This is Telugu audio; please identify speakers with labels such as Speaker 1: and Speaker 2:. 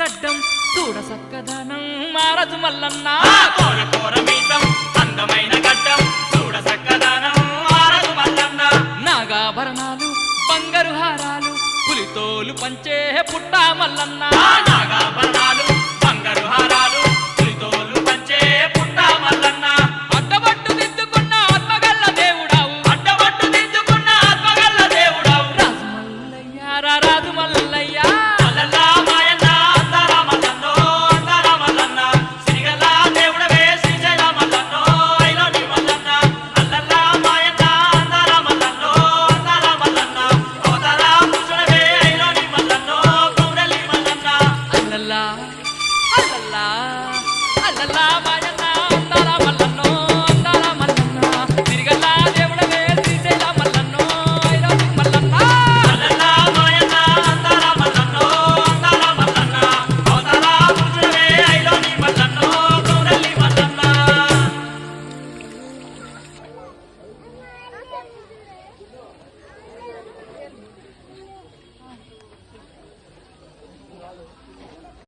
Speaker 1: గడ్డం చూడ సక్కదనం మారదు మల్లన్న
Speaker 2: కోర కోర మీసం అందమైన గడ్డం చూడ సక్కదనం మారదు మల్లన్న
Speaker 1: నాగాభరణాలు బంగారు హారాలు పులితోలు పంచే పుట్ట మల్లన్న
Speaker 2: నాగాభరణాలు